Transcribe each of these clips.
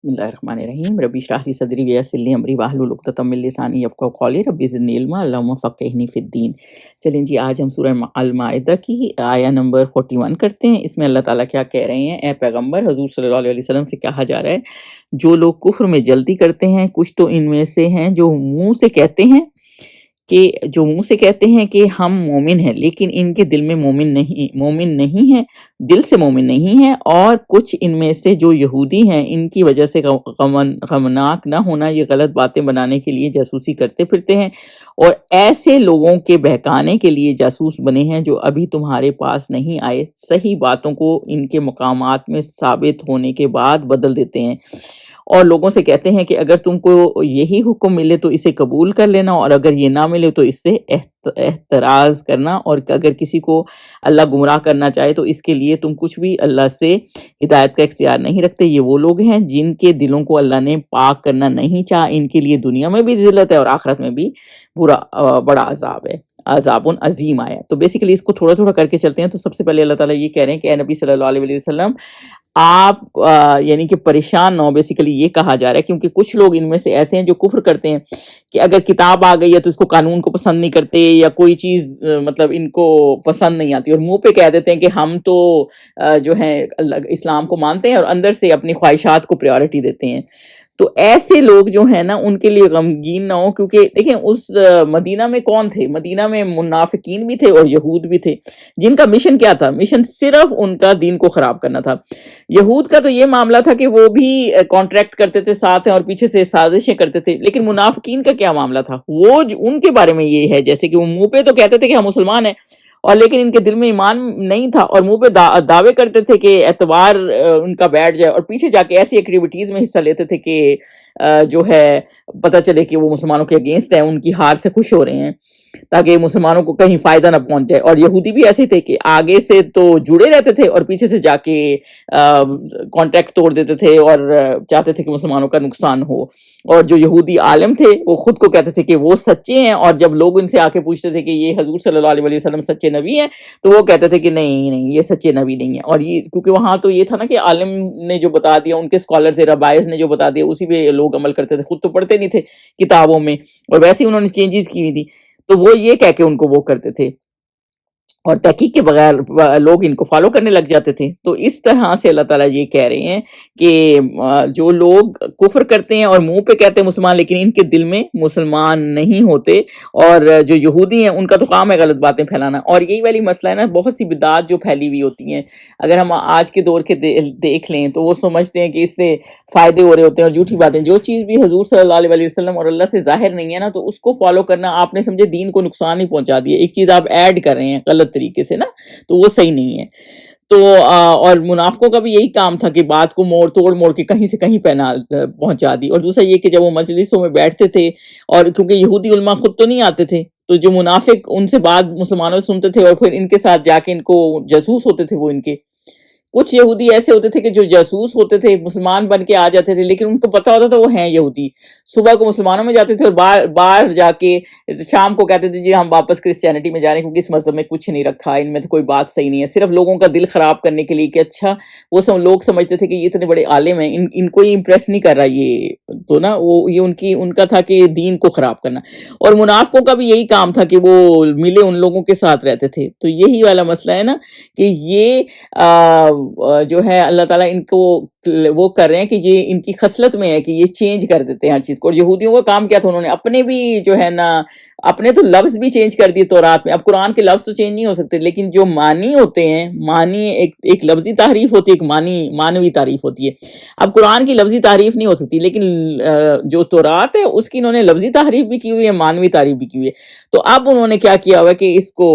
بسم اللہ الرحمن الرحیم ربی اشرح لی صدری ویسر لی امری واحلل عقدۃ من لسانی یفقہوا قولی ربی زدنی علما اللہم فقہنی فی الدین۔ چلیں جی، آج ہم سورہ المائدہ کی آیہ نمبر 41 کرتے ہیں۔ اس میں اللہ تعالیٰ کیا کہہ رہے ہیں؟ اے پیغمبر حضور صلی اللہ علیہ وسلم سے کہا جا رہا ہے جو لوگ کفر میں جلدی کرتے ہیں، کچھ تو ان میں سے ہیں جو منہ سے کہتے ہیں کہ ہم مومن ہیں، لیکن ان کے دل میں مومن نہیں ہیں، دل سے مومن نہیں ہیں، اور کچھ ان میں سے جو یہودی ہیں ان کی وجہ سے غمناک نہ ہونا، یہ غلط باتیں بنانے کے لیے جاسوسی کرتے پھرتے ہیں، اور ایسے لوگوں کے بہکانے کے لیے جاسوس بنے ہیں جو ابھی تمہارے پاس نہیں آئے، صحیح باتوں کو ان کے مقامات میں ثابت ہونے کے بعد بدل دیتے ہیں، اور لوگوں سے کہتے ہیں کہ اگر تم کو یہی حکم ملے تو اسے قبول کر لینا، اور اگر یہ نہ ملے تو اس سے احتراز کرنا، اور اگر کسی کو اللہ گمراہ کرنا چاہے تو اس کے لیے تم کچھ بھی اللہ سے ہدایت کا اختیار نہیں رکھتے۔ یہ وہ لوگ ہیں جن کے دلوں کو اللہ نے پاک کرنا نہیں چاہا، ان کے لیے دنیا میں بھی ذلت ہے اور آخرت میں بھی بڑا عذاب ہے، عذاب عظیم آیا۔ تو بیسیکلی اس کو تھوڑا تھوڑا کر کے چلتے ہیں۔ تو سب سے پہلے اللہ تعالیٰ یہ کہہ رہے ہیں کہ اے نبی صلی اللہ علیہ وسلم، آپ یعنی کہ پریشان نہ ہو، بیسیکلی یہ کہا جا رہا ہے کیونکہ کچھ لوگ ان میں سے ایسے ہیں جو کفر کرتے ہیں کہ اگر کتاب آ گئی ہے تو اس کو قانون کو پسند نہیں کرتے، یا کوئی چیز مطلب ان کو پسند نہیں آتی، اور منہ پہ کہہ دیتے ہیں کہ ہم تو جو ہیں اسلام کو مانتے ہیں، اور اندر سے اپنی خواہشات کو پریورٹی دیتے ہیں۔ تو ایسے لوگ جو ہیں نا ان کے لیے غمگین نہ ہو، کیونکہ دیکھیں اس مدینہ میں کون تھے؟ مدینہ میں منافقین بھی تھے اور یہود بھی تھے، جن کا مشن کیا تھا؟ مشن صرف ان کا دین کو خراب کرنا تھا۔ یہود کا تو یہ معاملہ تھا کہ وہ بھی کانٹریکٹ کرتے تھے ساتھ ہیں اور پیچھے سے سازشیں کرتے تھے، لیکن منافقین کا کیا معاملہ تھا؟ وہ ان کے بارے میں یہ ہے جیسے کہ وہ منہ پہ تو کہتے تھے کہ ہم مسلمان ہیں، اور لیکن ان کے دل میں ایمان نہیں تھا، اور منہ پہ دعوے کرتے تھے کہ اعتبار ان کا بیٹھ جائے، اور پیچھے جا کے ایسی ایکٹیویٹیز میں حصہ لیتے تھے کہ جو ہے پتہ چلے کہ وہ مسلمانوں کے اگینسٹ ہیں، ان کی ہار سے خوش ہو رہے ہیں تاکہ مسلمانوں کو کہیں فائدہ نہ پہنچ جائے۔ اور یہودی بھی ایسے تھے کہ آگے سے تو جڑے رہتے تھے اور پیچھے سے جا کے کانٹریکٹ توڑ دیتے تھے اور چاہتے تھے کہ مسلمانوں کا نقصان ہو۔ اور جو یہودی عالم تھے وہ خود کو کہتے تھے کہ وہ سچے ہیں، اور جب لوگ ان سے آ کے پوچھتے تھے کہ یہ حضور صلی اللہ علیہ وسلم سچے نبی ہیں تو وہ کہتے تھے کہ نہیں یہ سچے نبی نہیں ہیں۔ اور یہ کیونکہ وہاں تو یہ تھا نا کہ عالم نے جو بتا دیا، ان کے اسکالرز ربائز نے جو بتا دیا اسی پہ لوگ عمل کرتے تھے، خود تو پڑھتے نہیں تھے کتابوں میں، اور ویسے ہی انہوں نے چینجز کی ہوئی تھی، تو وہ یہ کہہ کے ان کو وہ کرتے تھے، اور تحقیق کے بغیر لوگ ان کو فالو کرنے لگ جاتے تھے۔ تو اس طرح سے اللہ تعالیٰ یہ کہہ رہے ہیں کہ جو لوگ کفر کرتے ہیں اور منہ پہ کہتے ہیں مسلمان لیکن ان کے دل میں مسلمان نہیں ہوتے، اور جو یہودی ہیں ان کا تو کام ہے غلط باتیں پھیلانا، اور یہی والی مسئلہ ہے نا، بہت سی بدعات جو پھیلی ہوئی ہوتی ہیں، اگر ہم آج کے دور کے دیکھ لیں تو وہ سمجھتے ہیں کہ اس سے فائدے ہو رہے ہوتے ہیں، اور جھوٹی باتیں، جو چیز بھی حضور صلی اللہ علیہ وسلم اور اللہ سے ظاہر نہیں ہے نا تو اس کو فالو کرنا، آپ نے سمجھے دین کو نقصان نہیں پہنچا دیا، ایک چیز آپ ایڈ کر رہے ہیں غلط طریقے سے نا، تو وہ صحیح نہیں ہے۔ تو اور منافقوں کا بھی یہی کام تھا کہ بات کو موڑ کے کہیں سے کہیں پہنچا دی۔ اور دوسرا یہ کہ جب وہ مجلسوں میں بیٹھتے تھے، اور کیونکہ یہودی علماء خود تو نہیں آتے تھے، تو جو منافق ان سے بات مسلمانوں سے سنتے تھے اور پھر ان کے ساتھ جا کے ان کو جاسوس ہوتے تھے، وہ ان کے کچھ یہودی ایسے ہوتے تھے کہ جو جاسوس ہوتے تھے، مسلمان بن کے آ جاتے تھے لیکن ان کو پتا ہوتا تھا وہ ہیں یہودی، صبح کو مسلمانوں میں جاتے تھے اور باہر جا کے شام کو کہتے تھے جی ہم واپس کرسچینٹی میں جا رہے ہیں کیونکہ اس مذہب میں کچھ نہیں رکھا، ان میں تو کوئی بات صحیح نہیں ہے، صرف لوگوں کا دل خراب کرنے کے لیے کہ اچھا وہ لوگ سمجھتے تھے کہ یہ اتنے بڑے عالم ہیں، ان کو یہ امپریس نہیں کر رہا، یہ تو نا وہ یہ ان کا تھا کہ دین کو خراب کرنا۔ اور منافقوں کا بھی یہی کام تھا کہ وہ ملے ان لوگوں کے ساتھ رہتے تھے۔ تو یہی والا مسئلہ ہے نا کہ یہ جو ہے اللہ تعالیٰ ان کو وہ کر رہے ہیں کہ یہ ان کی خصلت میں ہے کہ یہ چینج کر دیتے ہیں ہر چیز کو۔ اور یہودیوں کا کام کیا تھا؟ انہوں نے اپنے بھی جو ہے نا اپنے تو لفظ بھی چینج کر دیے تورات میں۔ اب قرآن کے لفظ تو چینج نہیں ہو سکتے، لیکن جو معنی ہوتے ہیں، معنی ایک لفظی تعریف ہوتی ہے، ایک معنوی تعریف ہوتی ہے۔ اب قرآن کی لفظی تعریف نہیں ہو سکتی، لیکن جو تورات ہے اس کی انہوں نے لفظی تعریف بھی کی ہوئی ہے، معنوی تعریف بھی کی ہوئی ہے۔ تو اب انہوں نے کیا کیا ہوا کہ اس کو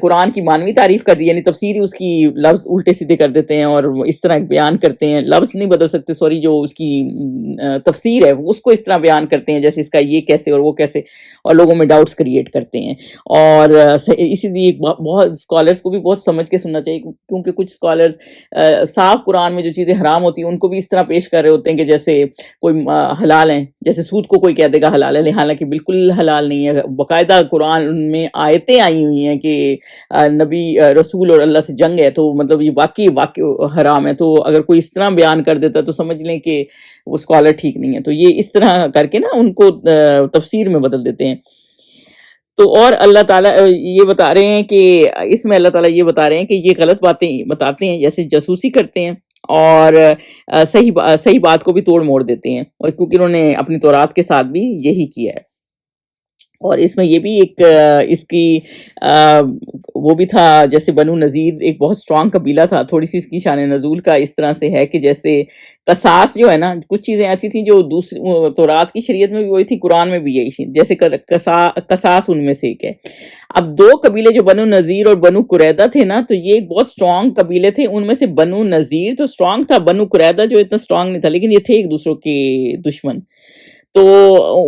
قرآن کی معنوی تعریف کر دی، یعنی تفسیری اس کی لفظ الٹے سیدھے کر دیتے ہیں اور اس طرح ایک بیان کرتے ہیں، لفظ نہیں بدل سکتے، سوری، جو اس کی تفسیر ہے اس کو اس طرح بیان کرتے ہیں جیسے اس کا یہ کیسے اور وہ کیسے، اور لوگوں میں ڈاؤٹس کریٹ کرتے ہیں۔ اور اسی لیے بہت اسکالرس کو بھی بہت سمجھ کے سننا چاہیے، کیونکہ کچھ اسکالرس صاف قرآن میں جو چیزیں حرام ہوتی ہیں ان کو بھی اس طرح پیش کر رہے ہوتے ہیں کہ جیسے کوئی حلال ہیں، جیسے سود کو کوئی کہہ دے گا حلال ہے، حالانکہ بالکل حلال نہیں ہے۔ باقاعدہ قرآن میں آیتیں آئی ہوئی ہیں کہ نبی رسول اور اللہ سے جنگ ہے، تو مطلب یہ واقعی حرام ہے۔ تو اگر کوئی اس طرح بیان کر دیتا ہے تو سمجھ لیں کہ وہ اسکالر ٹھیک نہیں ہے. تو یہ اس طرح کر کے نا ان کو تفسیر میں بدل دیتے ہیں. تو اور اللہ تعالیٰ یہ بتا رہے ہیں کہ اس میں اللہ تعالیٰ یہ بتا رہے ہیں کہ یہ غلط باتیں بتاتے ہیں, جیسے جاسوسی کرتے ہیں اور صحیح بات کو بھی توڑ موڑ دیتے ہیں, اور کیونکہ انہوں نے اپنی تورات کے ساتھ بھی یہی کیا ہے. اور اس میں یہ بھی ایک اس کی وہ بھی تھا, جیسے بنو نذیر ایک بہت اسٹرانگ قبیلہ تھا. تھوڑی سی اس کی شان نزول کا اس طرح سے ہے کہ جیسے قصاص جو ہے نا, کچھ چیزیں ایسی تھیں جو دوسری تورات کی شریعت میں بھی وہی تھی, قرآن میں بھی یہی تھی, جیسے قصاص ان میں سے ایک ہے. اب دو قبیلے جو بنو نذیر اور بنو قریظہ تھے نا, تو یہ ایک بہت اسٹرانگ قبیلے تھے. ان میں سے بنو نذیر تو اسٹرانگ تھا, بنو قریظہ جو اتنا اسٹرانگ نہیں تھا, لیکن یہ تھے ایک دوسروں کے دشمن. تو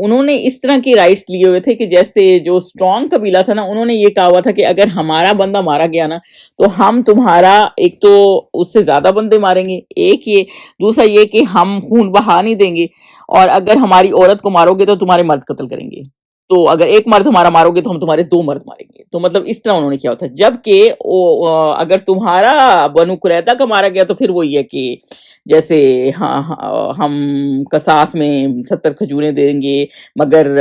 انہوں نے اس طرح کی رائٹس لیے ہوئے تھے کہ جیسے جو اسٹرانگ قبیلہ تھا نا, انہوں نے یہ کہا ہوا تھا کہ اگر ہمارا بندہ مارا گیا نا تو ہم تمہارا ایک تو اس سے زیادہ بندے ماریں گے, ایک یہ, دوسرا یہ کہ ہم خون بہا نہیں دیں گے, اور اگر ہماری عورت کو مارو گے تو تمہارے مرد قتل کریں گے. تو اگر ایک مرد ہمارا مارو گے تو ہم تمہارے 2 مرد ماریں گے. تو مطلب اس طرح انہوں نے کیا ہوتا ہے. جبکہ اگر تمہارا بنو قریظہ کا مارا گیا تو پھر وہ یہ کہ جیسے ہم قصاص میں 70 کھجوریں دیں گے مگر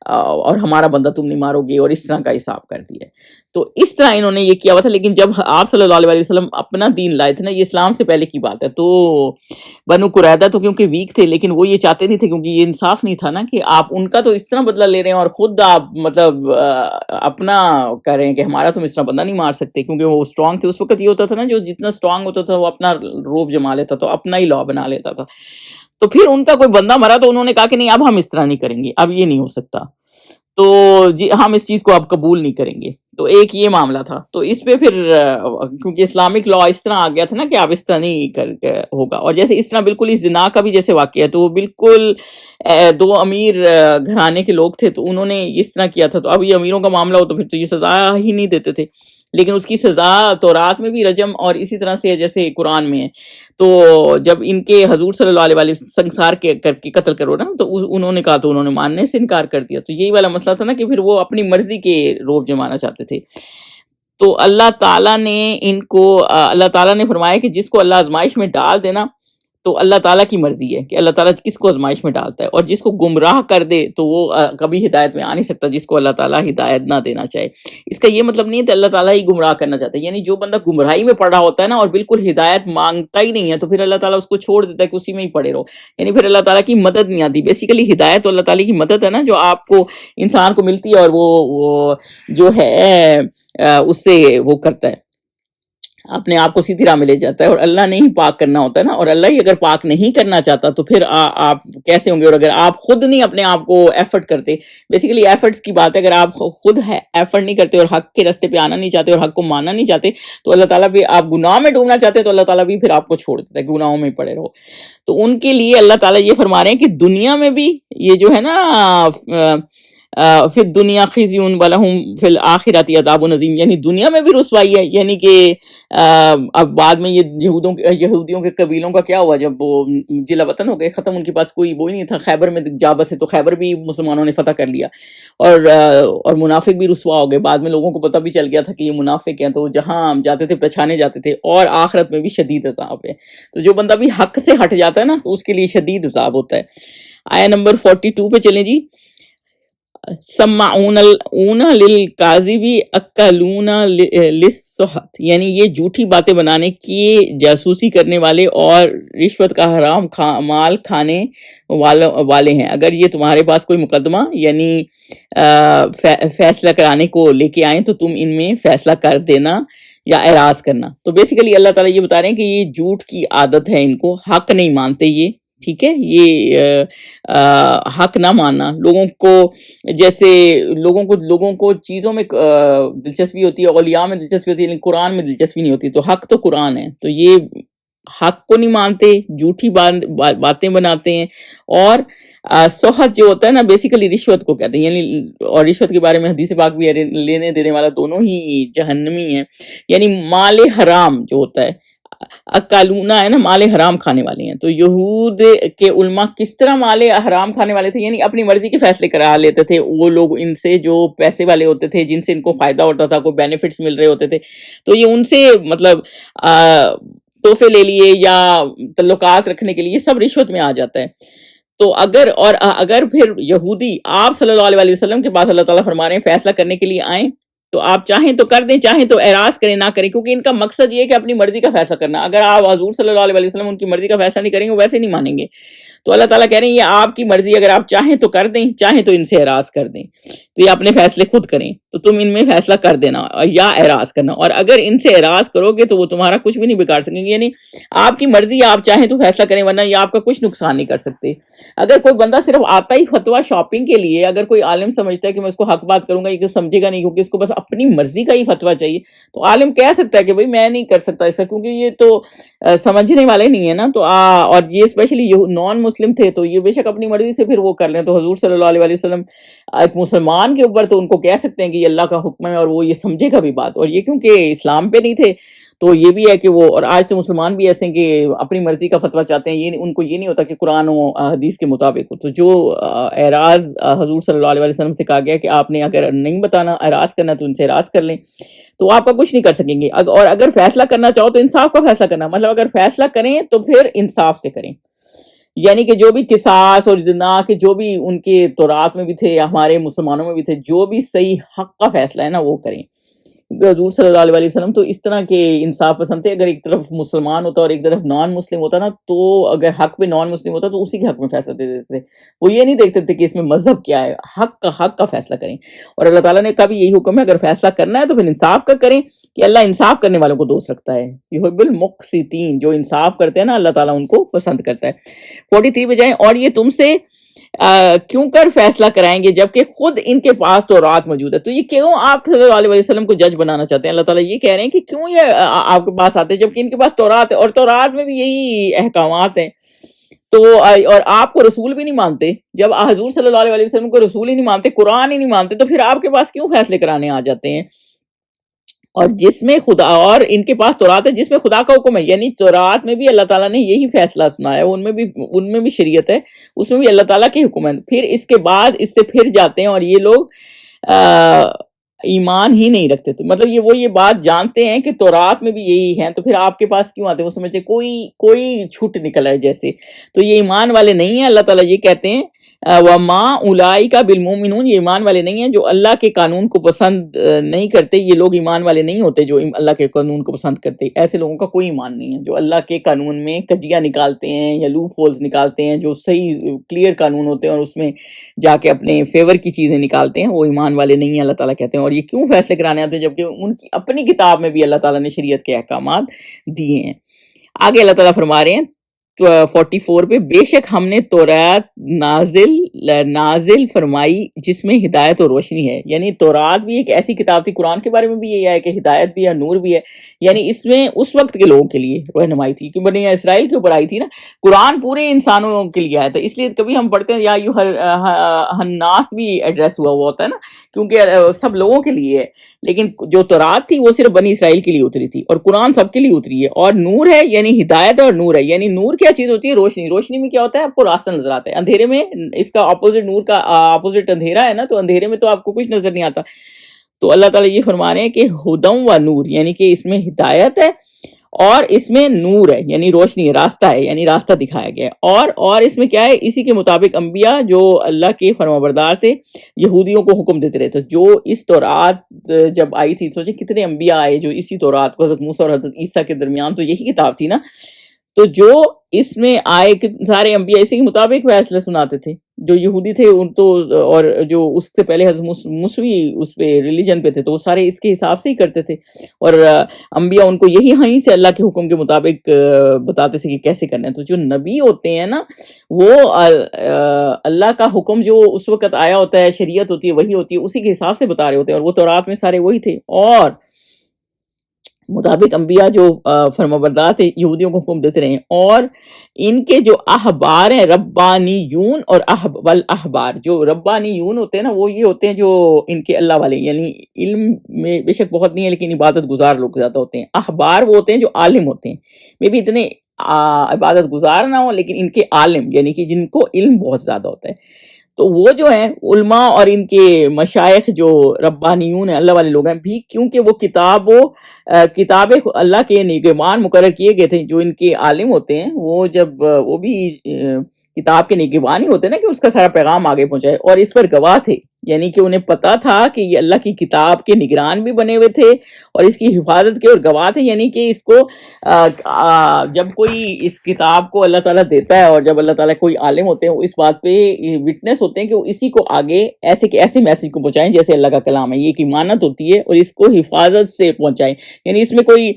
اور ہمارا بندہ تم نہیں مارو گے, اور اس طرح کا حساب کر دیا. تو اس طرح انہوں نے یہ کیا ہوا تھا. لیکن جب آپ صلی اللہ علیہ وسلم اپنا دین لائے تھے نا, یہ اسلام سے پہلے کی بات ہے, تو بنو قریظہ تو کیونکہ ویک تھے, لیکن وہ یہ چاہتے نہیں تھے, کیونکہ یہ انصاف نہیں تھا نا کہ آپ ان کا تو اس طرح بدلہ لے رہے ہیں اور خود آپ مطلب اپنا کہہ رہے ہیں کہ ہمارا تم اس طرح بندہ نہیں مار سکتے, کیونکہ وہ اسٹرانگ تھے. اس وقت یہ ہوتا تھا نا, جو جتنا اسٹرانگ ہوتا تھا وہ اپنا روب جما لیتا تھا, اپنا ہی لا بنا لیتا تھا. تو پھر ان کا کوئی بندہ مرا تو انہوں نے کہا کہ نہیں, اب ہم اس طرح نہیں کریں گے, اب یہ نہیں ہو سکتا, تو جی ہم اس چیز کو اب قبول نہیں کریں گے. تو ایک یہ معاملہ تھا. تو اس پہ پھر کیونکہ اسلامک لا اس طرح آ گیا تھا نا کہ اب اس طرح نہیں ہوگا. اور جیسے اس طرح بالکل اس زنا کا بھی جیسے واقعہ ہے, تو وہ بالکل 2 امیر گھرانے کے لوگ تھے, تو انہوں نے اس طرح کیا تھا. تو اب یہ امیروں کا معاملہ ہو تو پھر تو یہ سزا ہی نہیں دیتے تھے, لیکن اس کی سزا تورات میں بھی رجم اور اسی طرح سے جیسے قرآن میں ہے. تو جب ان کے حضور صلی اللہ علیہ وسلم سنسار کر کے قتل کرو نا, تو انہوں نے کہا, تو انہوں نے ماننے سے انکار کر دیا. تو یہی والا مسئلہ تھا نا کہ پھر وہ اپنی مرضی کے روب جمانا چاہتے تھے. تو اللہ تعالیٰ نے فرمایا کہ جس کو اللہ آزمائش میں ڈال دینا تو اللہ تعالیٰ کی مرضی ہے کہ اللہ تعالیٰ کس کو آزمائش میں ڈالتا ہے, اور جس کو گمراہ کر دے تو وہ کبھی ہدایت میں آ نہیں سکتا, جس کو اللہ تعالیٰ ہدایت نہ دینا چاہے. اس کا یہ مطلب نہیں ہے کہ اللہ تعالیٰ ہی گمراہ کرنا چاہتا ہے, یعنی جو بندہ گمراہی میں پڑا ہوتا ہے نا اور بالکل ہدایت مانگتا ہی نہیں ہے, تو پھر اللہ تعالیٰ اس کو چھوڑ دیتا ہے کہ اسی میں ہی پڑے رہو, یعنی پھر اللہ تعالیٰ کی مدد نہیں آتی. بیسیکلی ہدایت تو اللہ تعالیٰ کی مدد ہے نا, جو آپ کو انسان کو ملتی ہے, اور وہ جو ہے اس سے وہ کرتا ہے, اپنے آپ کو سیدھی راہ میں لے جاتا ہے. اور اللہ نے ہی پاک کرنا ہوتا ہے نا, اور اللہ ہی اگر پاک نہیں کرنا چاہتا تو پھر آپ کیسے ہوں گے. اور اگر آپ خود نہیں اپنے آپ کو ایفرٹ کرتے, بیسیکلی ایفرٹس کی بات ہے, اگر آپ خود ایفرٹ نہیں کرتے اور حق کے راستے پہ آنا نہیں چاہتے اور حق کو ماننا نہیں چاہتے, تو اللہ تعالیٰ بھی, آپ گناہ میں ڈوبنا چاہتے تو اللہ تعالیٰ بھی پھر آپ کو چھوڑ دیتا ہے کہ گناہوں میں پڑے رہو. تو ان کے لیے اللہ تعالیٰ یہ فرما رہے ہیں کہ دنیا میں بھی یہ جو ہے نا فی الدنیا خزی ولہم فی الآخرۃ عذاب عظیم, یعنی دنیا میں بھی رسوائی ہے. یعنی کہ اب بعد میں یہ یہودیوں کے قبیلوں کا کیا ہوا, جب وہ ضلع وطن ہو گئے ختم, ان کے پاس کوئی وہی نہیں تھا, خیبر میں جا بسے, تو خیبر بھی مسلمانوں نے فتح کر لیا, اور منافق بھی رسوا ہو گئے. بعد میں لوگوں کو پتہ بھی چل گیا تھا کہ یہ منافق ہیں, تو جہاں جاتے تھے پہچانے جاتے تھے. اور آخرت میں بھی شدید عذاب ہے. تو جو بندہ بھی حق سے ہٹ جاتا ہے نا, اس کے لیے شدید عذاب ہوتا ہے. آیا نمبر 42 پہ چلیں جی. سمعون للکاذب اکلون للسحت, یعنی یہ جھوٹی باتیں بنانے کی جاسوسی کرنے والے اور رشوت کا حرام مال کھانے والے ہیں. اگر یہ تمہارے پاس کوئی مقدمہ یعنی فیصلہ کرانے کو لے کے آئیں تو تم ان میں فیصلہ کر دینا یا اعراض کرنا. تو بیسیکلی اللہ تعالیٰ یہ بتا رہے ہیں کہ یہ جھوٹ کی عادت ہے ان کو, حق نہیں مانتے یہ, ٹھیک ہے. یہ حق نہ ماننا, لوگوں کو جیسے لوگوں کو چیزوں میں دلچسپی ہوتی ہے, اولیاء میں دلچسپی ہوتی ہے, لیکن قرآن میں دلچسپی نہیں ہوتی. تو حق تو قرآن ہے, تو یہ حق کو نہیں مانتے, جھوٹی باتیں بناتے ہیں. اور سخت جو ہوتا ہے نا, بیسیکلی رشوت کو کہتے ہیں, یعنی اور رشوت کے بارے میں حدیث پاک بھی ہے, لینے دینے والا دونوں ہی جہنمی ہیں. یعنی مال حرام جو ہوتا ہے, اکالونا ہے نا, مال حرام کھانے والے ہیں. تو یہود کے علماء کس طرح مال حرام کھانے والے تھے, یعنی اپنی مرضی کے فیصلے کرا لیتے تھے وہ لوگ ان سے جو پیسے والے ہوتے تھے, جن سے ان کو فائدہ ہوتا تھا, کوئی بینیفٹس مل رہے ہوتے تھے. تو یہ ان سے مطلب تحفے لے لیے یا تعلقات رکھنے کے لیے، یہ سب رشوت میں آ جاتا ہے. تو اگر پھر یہودی آپ صلی اللہ علیہ وسلم کے پاس اللہ تعالیٰ فرما رہے ہیں فیصلہ کرنے کے لیے آئیں، تو آپ چاہیں تو کر دیں، چاہیں تو اعراض کریں نہ کریں، کیونکہ ان کا مقصد یہ ہے کہ اپنی مرضی کا فیصلہ کرنا. اگر آپ حضور صلی اللہ علیہ وسلم ان کی مرضی کا فیصلہ نہیں کریں گے، وہ ویسے نہیں مانیں گے. تو اللہ تعالیٰ کہہ رہے ہیں یہ آپ کی مرضی، اگر آپ چاہیں تو کر دیں، چاہیں تو ان سے اعراض کر دیں. تو یہ اپنے فیصلے خود کریں، تو تم ان میں فیصلہ کر دینا یا اعراض کرنا. اور اگر ان سے اعراض کرو گے تو وہ تمہارا کچھ بھی نہیں بگاڑ سکیں گے. یعنی آپ کی مرضی، آپ چاہیں تو فیصلہ کریں، ورنہ یہ آپ کا کچھ نقصان نہیں کر سکتے. اگر کوئی بندہ صرف آتا ہی فتویٰ شاپنگ کے لیے، اگر کوئی عالم سمجھتا ہے کہ میں اس کو حق بات کروں گا، یہ سمجھے گا نہیں، کیونکہ اس کو بس اپنی مرضی کا ہی فتویٰ چاہیے، تو عالم کہہ سکتا ہے کہ بھئی میں نہیں کر سکتا اس کا، کیونکہ یہ تو سمجھنے والے نہیں ہے نا. تو اور یہ اسپیشلی نان مسلم تھے، تو یہ بے شک اپنی مرضی سے پھر وہ کر لیں. تو حضور صلی اللہ علیہ وسلم ایک مسلمان کے اوپر تو ان کو کہہ سکتے ہیں کہ یہ اللہ کا حکم ہے، اور وہ یہ سمجھے گا بھی بات. اور یہ کیونکہ اسلام پہ نہیں تھے، تو یہ بھی ہے کہ وہ، اور آج تو مسلمان بھی ایسے ہیں کہ اپنی مرضی کا فتویٰ چاہتے ہیں، یہ ان کو یہ نہیں ہوتا کہ قرآن و حدیث کے مطابق ہو. تو جو اعراض حضور صلی اللہ علیہ وسلم سے کہا گیا کہ آپ نے اگر نہیں بتانا، اعراض کرنا، تو ان سے اعراض کر لیں، تو آپ کا کچھ نہیں کر سکیں گے. اور اگر فیصلہ کرنا چاہو تو انصاف کا فیصلہ کرنا، مطلب اگر فیصلہ کریں تو پھر انصاف سے کریں. یعنی کہ جو بھی قصاص اور زنا کے جو بھی ان کے تورات میں بھی تھے، ہمارے مسلمانوں میں بھی تھے، جو بھی صحیح حق کا فیصلہ ہے نا وہ کریں. کیونکہ حضور صلی اللہ علیہ وسلم تو اس طرح کے انصاف پسند تھے. اگر ایک طرف مسلمان ہوتا اور ایک طرف نان مسلم ہوتا نا، تو اگر حق پہ نان مسلم ہوتا تو اسی کے حق میں فیصلہ دے دیتے تھے. وہ یہ نہیں دیکھتے تھے کہ اس میں مذہب کیا ہے، حق کا فیصلہ کریں. اور اللہ تعالیٰ نے کبھی یہی حکم ہے اگر فیصلہ کرنا ہے تو پھر انصاف کا کریں، کہ اللہ انصاف کرنے والوں کو دوست رکھتا ہے. یحب المقسطین، جو انصاف کرتے ہیں نا اللہ تعالیٰ ان کو پسند کرتا ہے. 43 بجائیں، اور یہ تم سے کیوں کر فیصلہ کرائیں گے جبکہ خود ان کے پاس تورات موجود ہے. تو یہ کیوں آپ صلی اللہ علیہ وسلم کو جج بنانا چاہتے ہیں؟ اللہ تعالیٰ یہ کہہ رہے ہیں کہ کیوں یہ آپ کے پاس آتے ہیں جبکہ ان کے پاس تورات ہے، اور تورات میں بھی یہی احکامات ہیں. تو اور آپ کو رسول بھی نہیں مانتے. جب حضور صلی اللہ علیہ وسلم کو رسول ہی نہیں مانتے، قرآن ہی نہیں مانتے، تو پھر آپ کے پاس کیوں فیصلے کرانے آ جاتے ہیں؟ اور جس میں خدا، اور ان کے پاس تورات ہے جس میں خدا کا حکم ہے. یعنی تورات میں بھی اللہ تعالیٰ نے یہی فیصلہ سنایا، ان میں بھی شریعت ہے، اس میں بھی اللہ تعالیٰ کے حکم ہے. پھر اس کے بعد اس سے پھر جاتے ہیں اور یہ لوگ ایمان ہی نہیں رکھتے. تو مطلب یہ بات جانتے ہیں کہ تورات میں بھی یہی ہیں، تو پھر آپ کے پاس کیوں آتے ہیں؟ وہ سمجھتے کوئی چھوٹ نکل ہے جیسے. تو یہ ایمان والے نہیں ہیں. اللہ تعالیٰ یہ کہتے ہیں وَمَا أُولَٰئِكَ بِالْمُؤْمِنُونَ، یہ ایمان والے نہیں ہیں جو اللہ کے قانون کو پسند نہیں کرتے. یہ لوگ ایمان والے نہیں ہوتے جو اللہ کے قانون کو پسند کرتے. ایسے لوگوں کا کوئی ایمان نہیں ہے جو اللہ کے قانون میں کجیاں نکالتے ہیں یا لوپ ہولز نکالتے ہیں، جو صحیح کلیئر قانون ہوتے ہیں اور اس میں جا کے اپنے فیور کی چیزیں نکالتے ہیں، وہ ایمان والے نہیں ہیں. اللہ تعالیٰ کہتے ہیں. اور یہ کیوں فیصلے کرانے آتے ہیں جبکہ ان کی اپنی کتاب میں بھی اللہ تعالیٰ نے شریعت کے احکامات دیے ہیں. آگے اللہ تعالیٰ فرما رہے ہیں 44 پہ، بے شک ہم نے تورات نازل فرمائی جس میں ہدایت اور روشنی ہے. یعنی تورات بھی ایک ایسی کتاب تھی، قرآن کے بارے میں بھی یہ ہے کہ ہدایت بھی ہے، نور بھی ہے. یعنی اس میں اس وقت کے لوگوں کے لیے رہنمائی تھی، کہ بنی اسرائیل کے اوپر آئی تھی نا. قرآن پورے انسانوں کے لیے آیا تھا، اس لیے کبھی ہم پڑھتے ہیں یا الناس بھی ایڈریس ہوا ہوتا ہے نا، کیونکہ سب لوگوں کے لیے ہے. لیکن جو تورات تھی وہ صرف بنی اسرائیل کے لیے اتری تھی، اور قرآن سب کے لیے اتری ہے. اور نور ہے، یعنی ہدایت اور نور ہے. یعنی نور کیا چیز ہوتی ہے؟ روشنی. روشنی میں کیا ہوتا ہے؟ آپ کو راستہ نظر آتا ہے. اندھیرے میں اس کا اپوزٹ، نور کا اپوزٹ اندھیرا ہے نا، تو اندھیرے میں تو آپ کو کچھ نظر نہیں آتا. تو اللہ تعالیٰ یہ فرما رہے ہیں کہ ہدم و نور، یعنی کہ اس میں ہدایت ہے اور اس میں نور ہے، یعنی روشنی ہے، راستہ ہے، یعنی راستہ دکھایا گیا ہے. اور اس میں کیا ہے؟ اسی کے مطابق انبیاء جو اللہ کے فرمانبردار تھے یہودیوں کو حکم دیتے رہے. تو جو اس تورات جب آئی تھی، سوچیں کتنے انبیاء آئے جو اسی تورات کو، حضرت موسیٰ اور حضرت عیسیٰ کے درمیان تو یہی کتاب تھی نا. تو جو اس میں آئے سارے انبیاء اسی کے مطابق فیصلے سناتے تھے. جو یہودی تھے ان تو، اور جو اس سے پہلے حضرت موسوی اس پہ ریلیجن پہ تھے، تو وہ سارے اس کے حساب سے ہی کرتے تھے. اور انبیاء ان کو یہیں سے اللہ کے حکم کے مطابق بتاتے تھے کہ کیسے کرنا ہے. تو جو نبی ہوتے ہیں نا، وہ اللہ کا حکم جو اس وقت آیا ہوتا ہے، شریعت ہوتی ہے، وہی ہوتی ہے، اسی کے حساب سے بتا رہے ہوتے ہیں. اور وہ تورات میں سارے وہی تھے. اور مطابق انبیاء جو فرمانبردار تھے یہودیوں کو حکم دیتے رہے ہیں. اور ان کے جو احبار ہیں، ربانیون اور والاحبار، جو ربانیون ہوتے ہیں نا، وہ یہ ہوتے ہیں جو ان کے اللہ والے، یعنی علم میں بے شک بہت نہیں ہے لیکن عبادت گزار لوگ زیادہ ہوتے ہیں. احبار وہ ہوتے ہیں جو عالم ہوتے ہیں، میں بھی اتنے عبادت گزار نہ ہوں لیکن ان کے عالم، یعنی کہ جن کو علم بہت زیادہ ہوتا ہے. تو وہ جو ہیں علماء اور ان کے مشائخ جو ربانیون ہیں، اللہ والے لوگ ہیں بھی، کیونکہ وہ کتاب اللہ کے نگہبان مقرر کیے گئے تھے. جو ان کے عالم ہوتے ہیں وہ جب وہ بھی کتاب کے نگہبان ہی ہوتے ہیں نا، کہ اس کا سارا پیغام آگے پہنچائے، اور اس پر گواہ تھے. یعنی کہ انہیں پتا تھا کہ یہ اللہ کی کتاب کے نگران بھی بنے ہوئے تھے اور اس کی حفاظت کے اور گواہ تھے. یعنی کہ اس کو جب کوئی اس کتاب کو اللہ تعالیٰ دیتا ہے، اور جب اللہ تعالیٰ کوئی عالم ہوتے ہیں وہ اس بات پہ وٹنس ہوتے ہیں کہ وہ اسی کو آگے ایسے میسج کو پہنچائیں جیسے اللہ کا کلام ہے. یہ ایک امانت ہوتی ہے، اور اس کو حفاظت سے پہنچائیں. یعنی اس میں کوئی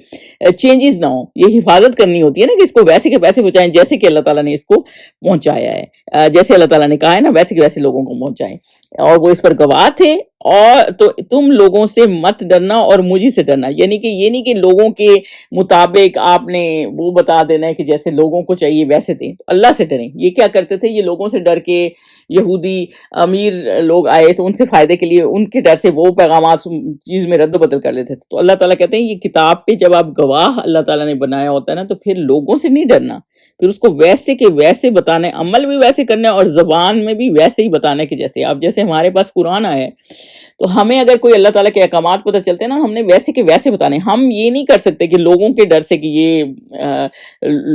چینجز نہ ہوں، یہ حفاظت کرنی ہوتی ہے نا، کہ اس کو ویسے کے ویسے پہنچائیں جیسے کہ اللہ تعالیٰ نے اس کو پہنچایا ہے، جیسے اللہ تعالیٰ نے کہا ہے نا، ویسے کے ویسے لوگوں کو پہنچائیں. اور وہ اس پر گواہ تھے. اور تو تم لوگوں سے مت ڈرنا اور مجھے سے ڈرنا. یعنی کہ یہ نہیں کہ لوگوں کے مطابق آپ نے وہ بتا دینا ہے کہ جیسے لوگوں کو چاہیے ویسے دیں. اللہ سے ڈریں. یہ کیا کرتے تھے؟ یہ لوگوں سے ڈر کے، یہودی امیر لوگ آئے تو ان سے فائدے کے لیے ان کے ڈر سے وہ پیغامات چیز میں رد و بدل کر لیتے تھے. تو اللہ تعالیٰ کہتے ہیں یہ کتاب پہ جب آپ گواہ اللہ تعالیٰ نے بنایا ہوتا ہے نا، تو پھر لوگوں سے نہیں ڈرنا، پھر اس کو ویسے کے ویسے بتانا ہے، عمل بھی ویسے کرنا ہے اور زبان میں بھی ویسے ہی بتانا ہے کہ جیسے اب جیسے ہمارے پاس قرآن آیا ہے، تو ہمیں اگر کوئی اللہ تعالیٰ کے احکامات پتہ چلتے ہیں نا، ہم نے ویسے کے ویسے بتانے. ہم یہ نہیں کر سکتے کہ لوگوں کے ڈر سے کہ یہ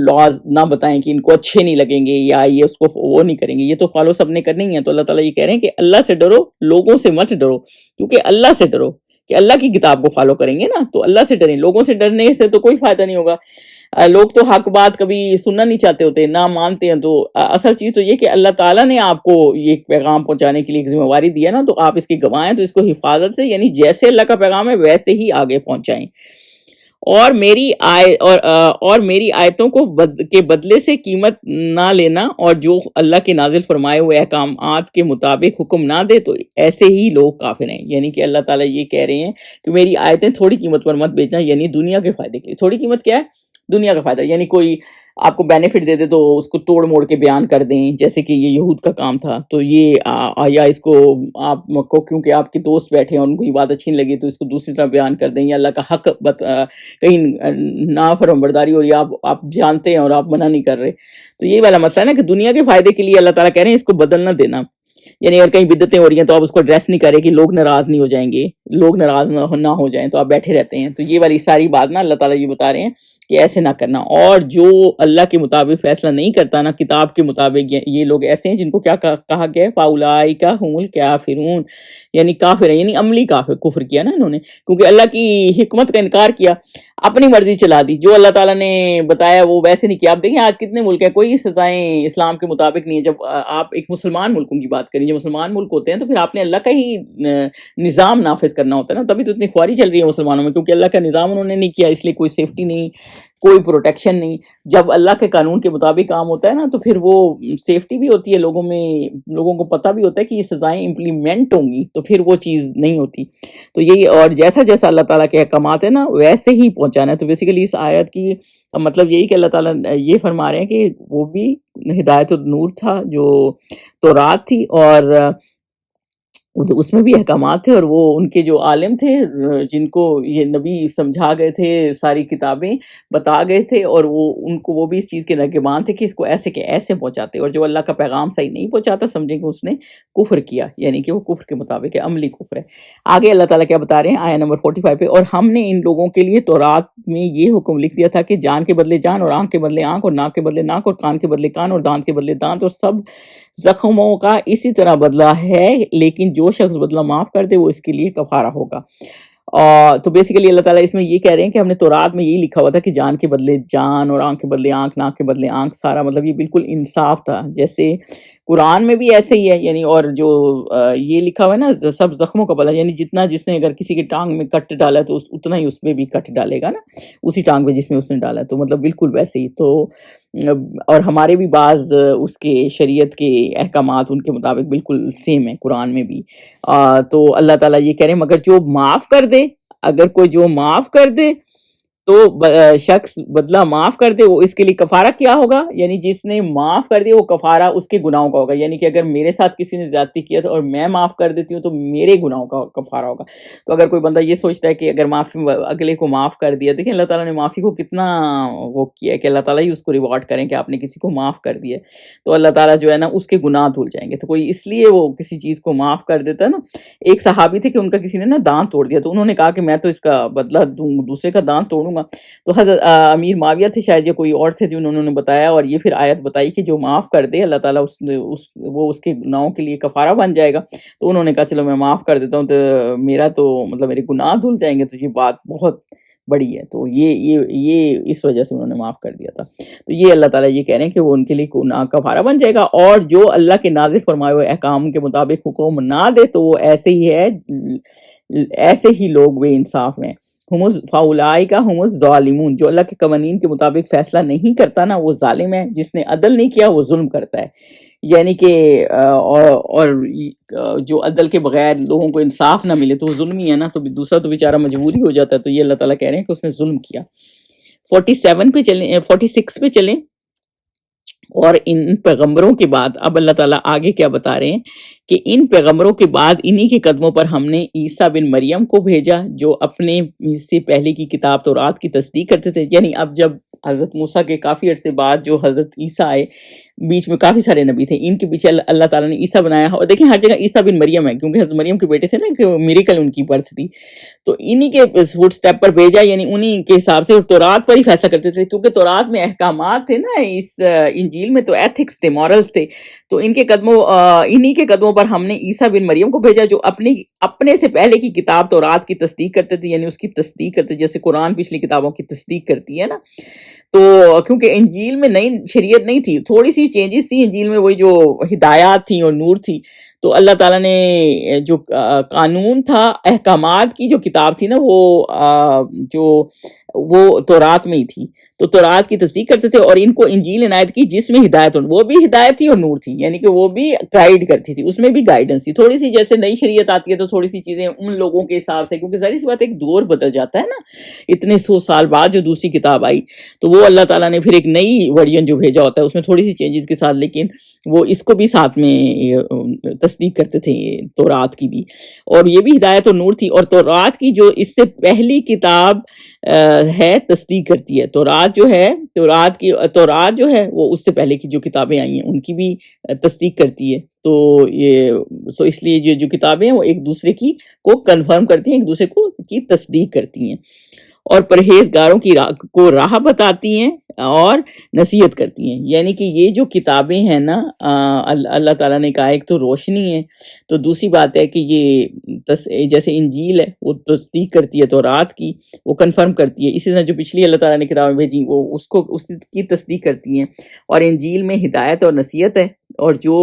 لاز نہ بتائیں کہ ان کو اچھے نہیں لگیں گے، یا یہ اس کو وہ نہیں کریں گے. یہ تو فالو سب نے کرنے ہی ہے. تو اللہ تعالیٰ یہ کہہ رہے ہیں کہ اللہ سے ڈرو، لوگوں سے مت ڈرو. کیونکہ اللہ سے ڈرو کہ اللہ کی کتاب کو فالو کریں گے نا، تو اللہ سے ڈریں. لوگوں سے ڈرنے سے تو کوئی فائدہ نہیں ہوگا. لوگ تو حق بات کبھی سننا نہیں چاہتے ہوتے، نہ مانتے ہیں. تو اصل چیز تو یہ کہ اللہ تعالیٰ نے آپ کو یہ پیغام پہنچانے کے لیے ایک ذمہ داری دی ہے نا، تو آپ اس کی گواہ ہیں. تو اس کو حفاظت سے، یعنی جیسے اللہ کا پیغام ہے ویسے ہی آگے پہنچائیں. اور میری آیتوں کے بدلے سے قیمت نہ لینا، اور جو اللہ کے نازل فرمائے ہوئے احکامات کے مطابق حکم نہ دے تو ایسے ہی لوگ کافر ہیں. یعنی کہ اللہ تعالیٰ یہ کہہ رہے ہیں کہ میری آیتیں تھوڑی قیمت پر مت بیچنا. یعنی دنیا کے فائدے کے لیے. تھوڑی قیمت کیا ہے؟ دنیا کا فائدہ. یعنی کوئی آپ کو بینیفٹ دے دے تو اس کو توڑ موڑ کے بیان کر دیں، جیسے کہ یہ یہود کا کام تھا. تو یہ یا اس کو آپ کو کیونکہ آپ کے دوست بیٹھے ہیں اور ان کو یہ بات اچھی نہیں لگی تو اس کو دوسری طرح بیان کر دیں، یا اللہ کا حق کہیں نافرمانبرداری ہو رہی ہے، آپ جانتے ہیں اور آپ منع نہیں کر رہے. تو یہ والا مسئلہ ہے نا کہ دنیا کے فائدے کے لیے اللہ تعالیٰ کہہ رہے ہیں اس کو بدل نہ دینا. یعنی اگر کہیں بدعتیں ہو رہی ہیں تو آپ اس کو ایڈریس نہیں کریں کہ لوگ ناراض نہیں ہو جائیں گے، لوگ ناراض نہ ہو جائیں، تو آپ بیٹھے رہتے ہیں. تو یہ والی ساری بات نا اللہ تعالیٰ یہ بتا رہے ہیں کہ ایسے نہ کرنا. اور جو اللہ کے مطابق فیصلہ نہیں کرتا نا کتاب کے مطابق، یہ لوگ ایسے ہیں جن کو کیا کہا گیا ہے؟ فاولائک هم الکافرون. یعنی کافر ہیں، یعنی عملی کفر کیا نا انہوں نے، کیونکہ اللہ کی حکمت کا انکار کیا، اپنی مرضی چلا دی. جو اللہ تعالیٰ نے بتایا وہ ویسے نہیں کیا. آپ دیکھیں آج کتنے ملک ہیں کوئی سزائیں اسلام کے مطابق نہیں ہے. جب آپ ایک مسلمان ملکوں کی بات کریں، جو مسلمان ملک ہوتے ہیں، تو پھر آپ نے اللہ کا ہی نظام نافذ کرنا ہوتا ہے نا. تبھی تو اتنی خواری چل رہی ہے مسلمانوں میں، کیونکہ اللہ کا نظام انہوں نے نہیں کیا، اس لیے کوئی سیفٹی نہیں، کوئی پروٹیکشن نہیں. جب اللہ کے قانون کے مطابق کام ہوتا ہے نا تو پھر وہ سیفٹی بھی ہوتی ہے لوگوں میں، لوگوں کو پتہ بھی ہوتا ہے کہ یہ سزائیں امپلیمنٹ ہوں گی، تو پھر وہ چیز نہیں ہوتی. تو یہی، اور جیسا جیسا اللہ تعالیٰ کے احکامات ہیں نا ویسے ہی پہنچانا ہے. تو بیسیکلی اس آیت کی مطلب یہی کہ اللہ تعالیٰ یہ فرما رہے ہیں کہ وہ بھی ہدایت النور تھا جو تورات تھی، اور اس میں بھی احکامات تھے، اور وہ ان کے جو عالم تھے جن کو یہ نبی سمجھا گئے تھے، ساری کتابیں بتا گئے تھے، اور وہ بھی اس چیز کے نگہبان تھے کہ اس کو ایسے کے ایسے پہنچاتے. اور جو اللہ کا پیغام صحیح نہیں پہنچاتا سمجھیں کہ اس نے کفر کیا، یعنی کہ وہ کفر کے مطابق ہے، عملی کفر ہے. آگے اللہ تعالیٰ کیا بتا رہے ہیں آیت نمبر 45 پہ؟ اور ہم نے ان لوگوں کے لیے تورات میں یہ حکم لکھ دیا تھا کہ جان کے بدلے جان، اور آنکھ کے بدلے آنکھ، اور ناک کے بدلے ناک، اور کان کے بدلے کان، اور دانت کے بدلے دانت، اور سب زخموں کا اسی طرح بدلہ ہے، لیکن جو شخص بدلہ معاف کر دے وہ اس کے لیے کفارہ ہوگا. تو بیسیکلی اللہ تعالیٰ اس میں یہ کہہ رہے ہیں کہ ہم نے تورات میں یہی لکھا ہوا تھا کہ جان کے بدلے جان، اور آنکھ کے بدلے آنکھ، ناک کے بدلے آنکھ. سارا مطلب یہ بالکل انصاف تھا، جیسے قرآن میں بھی ایسے ہی ہے. یعنی اور جو یہ لکھا ہوا ہے نا سب زخموں کا بدلہ، یعنی جتنا جس نے اگر کسی کی ٹانگ میں کٹ ڈالا ہے تو اتنا ہی اس میں بھی کٹ ڈالے گا نا، اسی ٹانگ میں جس میں اس نے ڈالا ہے. تو مطلب بالکل ویسے ہی. تو اور ہمارے بھی بعض اس کے شریعت کے احکامات ان کے مطابق بالکل سیم ہیں قرآن میں بھی. تو اللہ تعالیٰ یہ کہہ رہے ہیں مگر جو معاف کر دے، اگر کوئی جو معاف کر دے تو شخص بدلہ معاف کر دے، وہ اس کے لیے کفارہ کیا ہوگا؟ یعنی جس نے معاف کر دیا وہ کفارہ اس کے گناہوں کا ہوگا، یعنی کہ اگر میرے ساتھ کسی نے زیادتی کیا تو اور میں معاف کر دیتی ہوں تو میرے گناہوں کا کفارہ ہوگا۔ تو اگر کوئی بندہ یہ سوچتا ہے کہ اگر معافی اگلے کو معاف کر دیا، دیکھیں اللہ تعالیٰ نے معافی کو کتنا وہ کیا ہے کہ اللہ تعالیٰ ہی اس کو ریوارڈ کریں کہ آپ نے کسی کو معاف کر دیا، تو اللہ تعالیٰ جو ہے نا اس کے گناہ دھل جائیں گے۔ تو کوئی اس لیے وہ کسی چیز کو معاف کر دیتا ہے نا، ایک صحابی تھے کہ ان کا کسی نے نا دانت توڑ دیا، تو انہوں نے کہا کہ میں تو اس کا بدلہ دوں، دوسرے کا دانت توڑوں گا۔ تو حضرت امیر معاویہ تھے شاید یا کوئی اور تھے جو انہوں نے بتایا، اور یہ پھر آیت بتائی کہ جو معاف کر دے اللہ تعالیٰ وہ اس کے گناہوں کے لیے کفارہ بن جائے گا۔ تو انہوں نے کہا چلو میں معاف کر دیتا ہوں، تو میرا تو مطلب میرے گناہ دھل جائیں گے، تو یہ بات بہت بڑی ہے، تو یہ اس وجہ سے انہوں نے معاف کر دیا تھا۔ تو یہ اللہ تعالیٰ یہ کہہ رہے ہیں کہ وہ ان کے لیے گناہ کفارہ بن جائے گا، اور جو اللہ کے نازل فرمائے ہوئے احکام کے مطابق حکم نہ دے تو وہ ایسے ہی ہے، ایسے ہی لوگ بے انصاف ہیں۔ فاولائک هم الظالمون، جو اللہ کے قوانین کے مطابق فیصلہ نہیں کرتا نا وہ ظالم ہے، جس نے عدل نہیں کیا وہ ظلم کرتا ہے۔ یعنی کہ اور جو عدل کے بغیر لوگوں کو انصاف نہ ملے تو وہ ظلم ہی ہے نا، تو دوسرا تو بیچارہ مجبور ہی ہو جاتا ہے۔ تو یہ اللہ تعالیٰ کہہ رہے ہیں کہ اس نے ظلم کیا۔ 47 پہ چلیں، 46 پہ چلیں، اور ان پیغمبروں کے بعد اب اللہ تعالیٰ آگے کیا بتا رہے ہیں کہ ان پیغمبروں کے بعد انہی کے قدموں پر ہم نے عیسیٰ بن مریم کو بھیجا، جو اپنے سے پہلے کی کتاب تورات کی تصدیق کرتے تھے۔ یعنی اب جب حضرت موسیٰ کے کافی عرصے بعد جو حضرت عیسیٰ آئے، بیچ میں کافی سارے نبی تھے، ان کے پیچھے اللہ تعالیٰ نے عیسیٰ بنایا، اور دیکھیں ہر جگہ عیسیٰ بن مریم ہے کیونکہ حضرت مریم کے بیٹے تھے نا، کہ میریکل ان کی برتھ تھی، تو انہی کے فٹ سٹیپ پر بھیجا، یعنی انہی کے حساب سے تورات پر ہی فیصلہ کرتے تھے، کیونکہ تورات میں احکامات تھے نا، اس انجیل میں تو ایتھکس تھے، مورلز تھے۔ تو انہی کے قدموں پر ہم نے عیسیٰ بن مریم کو بھیجا، جو اپنے سے پہلے کی کتاب تورات کی تصدیق کرتے تھے، یعنی اس کی تصدیق کرتے جیسے قرآن پچھلی کتابوں کی تصدیق کرتی ہے نا۔ تو کیونکہ انجیل میں نئی شریعت نہیں تھی، تھوڑی سی چینجز تھی انجیل میں، وہی جو ہدایات تھیں اور نور تھی، تو اللہ تعالیٰ نے جو قانون تھا، احکامات کی جو کتاب تھی نا، وہ تورات میں ہی تھی، تو تورات کی تصدیق کرتے تھے، اور ان کو انجیل عنایت کی جس میں ہدایت، وہ بھی ہدایت تھی اور نور تھی، یعنی کہ وہ بھی گائیڈ کرتی تھی، اس میں بھی گائیڈنس تھی تھوڑی سی، جیسے نئی شریعت آتی ہے تو تھوڑی سی چیزیں ان لوگوں کے حساب سے، کیونکہ ظاہر سی بات ایک دور بدل جاتا ہے نا، اتنے 100 سال بعد جو دوسری کتاب آئی، تو وہ اللہ تعالیٰ نے پھر ایک نئی ورژن جو بھیجا ہوتا ہے اس میں تھوڑی سی چینجز کے ساتھ، لیکن وہ اس کو بھی ساتھ میں تصدیق کرتے تھے تورات کی بھی، اور یہ بھی ہدایت اور نور تھی۔ اور تورات کی جو اس سے پہلی کتاب ہے تصدیق کرتی ہے، تورات جو ہے وہ اس سے پہلے کی جو کتابیں آئی ہیں ان کی بھی تصدیق کرتی ہے۔ تو اس لیے جو کتابیں ہیں وہ ایک دوسرے کی کو کنفرم کرتی ہیں، ایک دوسرے کو کی تصدیق کرتی ہیں، اور پرہیزگاروں کی کو راہ بتاتی ہیں اور نصیحت کرتی ہیں۔ یعنی کہ یہ جو کتابیں ہیں نا، اللہ تعالیٰ نے کہا ایک تو روشنی ہے، تو دوسری بات ہے کہ یہ جیسے انجیل ہے وہ تصدیق کرتی ہے تورات کی، وہ کنفرم کرتی ہے، اسی طرح جو پچھلی اللہ تعالیٰ نے کتابیں بھیجی وہ اس کی تصدیق کرتی ہیں، اور انجیل میں ہدایت اور نصیحت ہے، اور جو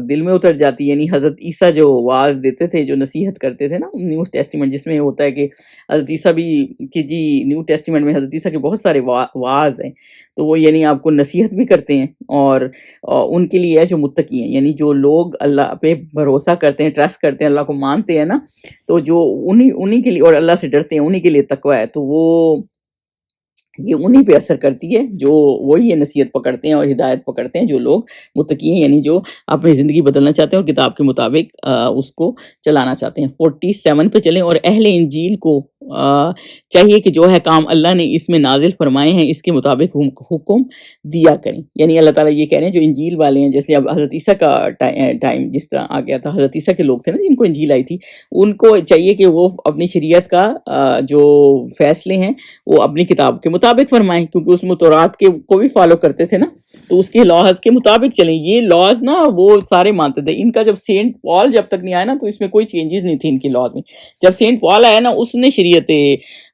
دل میں اتر جاتی ہے، یعنی حضرت عیسیٰ جو واعظ دیتے تھے، جو نصیحت کرتے تھے نا، نیو ٹیسٹیمنٹ جس میں ہوتا ہے کہ حضرت عیسیٰ بھی کہ جی نیو ٹیسٹیمنٹ میں حضرت عیسیٰ کے بہت سارے واعظ ہیں، تو وہ یعنی آپ کو نصیحت بھی کرتے ہیں، اور ان کے لیے ہے جو متقی ہیں، یعنی جو لوگ اللہ پہ بھروسہ کرتے ہیں، ٹرسٹ کرتے ہیں، اللہ کو مانتے ہیں نا، تو جو انہی کے لیے، اور اللہ سے ڈرتے ہیں، انہی کے لیے تقویٰ ہے، تو یہ انہی پہ اثر کرتی ہے جو وہی نصیحت پکڑتے ہیں اور ہدایت پکڑتے ہیں، جو لوگ متقی ہیں، یعنی جو اپنی زندگی بدلنا چاہتے ہیں اور کتاب کے مطابق اس کو چلانا چاہتے ہیں۔ 47 پہ چلیں، اور اہل انجیل کو چاہیے کہ جو ہے کام اللہ نے اس میں نازل فرمائے ہیں اس کے مطابق حکم دیا کریں۔ یعنی اللہ تعالیٰ یہ کہہ رہے ہیں جو انجیل والے ہیں، جیسے اب حضرت عیسیٰ کا ٹائم جس طرح آ گیا تھا، حضرت عیسیٰ کے لوگ تھے نا جن کو انجیل آئی تھی، ان کو چاہیے کہ وہ اپنی شریعت کا جو فیصلے ہیں وہ اپنی کتاب کے مطابق فرمائیں، کیونکہ اس میں تورات کے کو بھی فالو کرتے تھے نا، تو اس کے لاز کے مطابق چلیں۔ یہ لاز نا وہ سارے مانتے تھے، ان کا جب سینٹ پال جب تک نہیں آیا نا تو اس میں کوئی چینجز نہیں تھی ان کی لاز میں۔ جب سینٹ پال آیا نا اس نے شریعت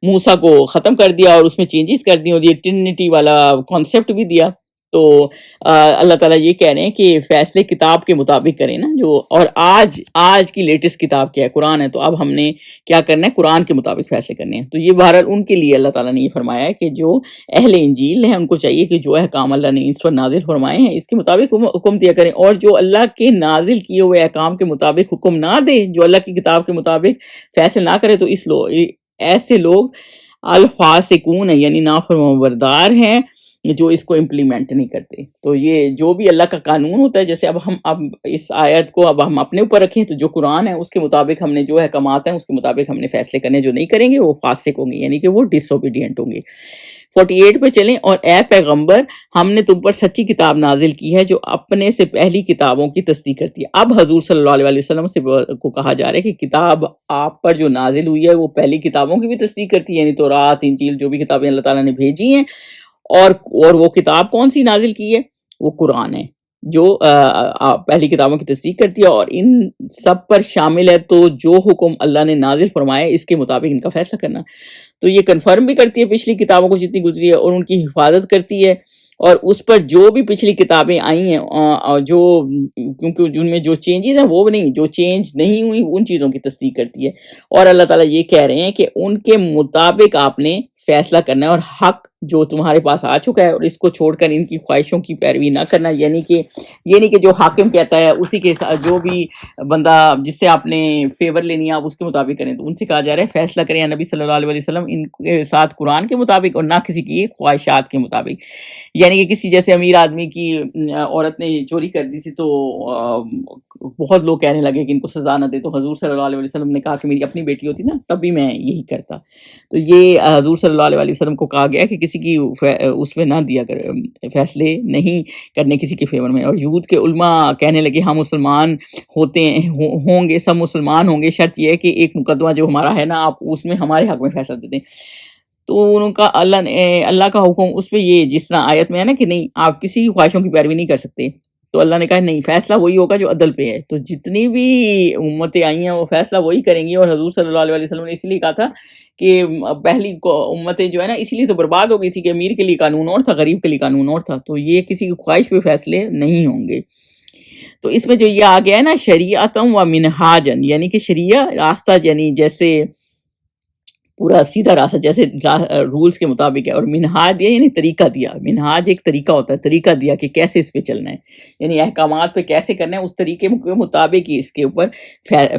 موسیٰ کو ختم کر دیا اور اس میں چینجز کر دی، اور یہ ٹرینٹی والا کانسیپٹ بھی دیا۔ تو اللہ تعالیٰ یہ کہہ رہے ہیں کہ فیصلے کتاب کے مطابق کریں نا، جو اور آج کی لیٹسٹ کتاب کیا ہے، قرآن ہے، تو اب ہم نے کیا کرنا ہے، قرآن کے مطابق فیصلے کرنے ہیں۔ تو یہ بہرحال ان کے لیے اللہ تعالیٰ نے یہ فرمایا ہے کہ جو اہل انجیل ہیں ان کو چاہیے کہ جو احکام اللہ نے اس پر نازل فرمائے ہیں اس کے مطابق حکم دیا کریں، اور جو اللہ کے نازل کیے ہوئے احکام کے مطابق حکم نہ دے، جو اللہ کی کتاب کے مطابق فیصلے نہ کرے، تو ایسے لوگ الفاسقون ہے یعنی نافرمانبردار ہیں جو اس کو امپلیمنٹ نہیں کرتے. تو یہ جو بھی اللہ کا قانون ہوتا ہے، جیسے اب اس آیت کو اب ہم اپنے اوپر رکھیں تو جو قرآن ہے اس کے مطابق ہم نے جو احکامات ہیں اس کے مطابق ہم نے فیصلے کرنے، جو نہیں کریں گے وہ فاسق ہوں گے، یعنی کہ وہ ڈس اوبیڈینٹ ہوں گے. 48 پہ چلیں. اور اے پیغمبر ہم نے تم پر سچی کتاب نازل کی ہے جو اپنے سے پہلی کتابوں کی تصدیق کرتی ہے. اب حضور صلی اللہ علیہ وسلم سے کو کہا جا رہا ہے کہ کتاب آپ پر جو نازل ہوئی ہے وہ پہلی کتابوں کی بھی تصدیق کرتی ہے، یعنی تورات، انجیل، جو بھی کتابیں اللہ تعالیٰ نے بھیجی ہیں. اور وہ کتاب کون سی نازل کی ہے؟ وہ قرآن ہے جو پہلی کتابوں کی تصدیق کرتی ہے، اور ان سب پر شامل ہے تو جو حکم اللہ نے نازل فرمایا اس کے مطابق ان کا فیصلہ کرنا. تو یہ کنفرم بھی کرتی ہے پچھلی کتابوں کو جتنی گزری ہے، اور ان کی حفاظت کرتی ہے، اور اس پر جو بھی پچھلی کتابیں آئی ہیں جو کیونکہ جن میں جو چینجز ہیں وہ نہیں، جو چینج نہیں ہوئی ان چیزوں کی تصدیق کرتی ہے. اور اللہ تعالیٰ یہ کہہ رہے ہیں کہ ان کے مطابق آپ نے فیصلہ کرنا ہے، اور حق جو تمہارے پاس آ چکا ہے اور اس کو چھوڑ کر ان کی خواہشوں کی پیروی نہ کرنا. یعنی کہ یہ نہیں کہ جو حاکم کہتا ہے اسی کے ساتھ، جو بھی بندہ جس سے آپ نے فیور لینی ہے آپ اس کے مطابق کریں. تو ان سے کہا جا رہا ہے فیصلہ کریں نبی صلی اللہ علیہ وسلم ان کے ساتھ قرآن کے مطابق، اور نہ کسی کی خواہشات کے مطابق. یعنی کہ کسی جیسے امیر آدمی کی عورت نے چوری کر دی تھی تو بہت لوگ کہنے لگے کہ ان کو سزا نہ دے، تو حضور صلی اللہ علیہ وسلم نے کہا کہ میری اپنی بیٹی ہوتی نا تب بھی میں یہی کرتا. تو یہ حضور صلی اللہ علیہ وسلم کو کہا گیا کہ کسی کی اس میں نہ دیا کر، فیصلے نہیں کرنے کسی کے فیور میں. اور یہود کے علماء کہنے لگے ہم مسلمان ہوتے ہوں گے، سب مسلمان ہوں گے، شرط یہ ہے کہ ایک مقدمہ جو ہمارا ہے نا آپ اس میں ہمارے حق میں فیصلہ دے دیں. تو ان کا اللہ کا حکم اس پہ یہ جس طرح آیت میں ہے نا کہ نہیں آپ کسی کی خواہشوں کی پیروی نہیں کر سکتے، تو اللہ نے کہا نہیں، فیصلہ وہی ہوگا جو عدل پہ ہے. تو جتنی بھی امتیں آئی ہیں وہ فیصلہ وہی کریں گی. اور حضور صلی اللہ علیہ وسلم نے اسی لیے کہا تھا کہ پہلی امتیں جو ہے نا اسی لیے تو برباد ہو گئی تھی کہ امیر کے لیے قانون اور تھا، غریب کے لیے قانون اور تھا. تو یہ کسی کی خواہش پہ فیصلے نہیں ہوں گے. تو اس میں جو یہ آ گیا ہے نا شریعتم و منہاجن، یعنی کہ شریعہ راستہ، یعنی جیسے پورا سیدھا راستہ جیسے رولز کے مطابق ہے، اور منہاج دیا یعنی طریقہ دیا. منہاج ایک طریقہ ہوتا ہے، طریقہ دیا کہ کیسے اس پہ چلنا ہے، یعنی احکامات پہ کیسے کرنا ہے، اس طریقے کے مطابق ہی اس کے اوپر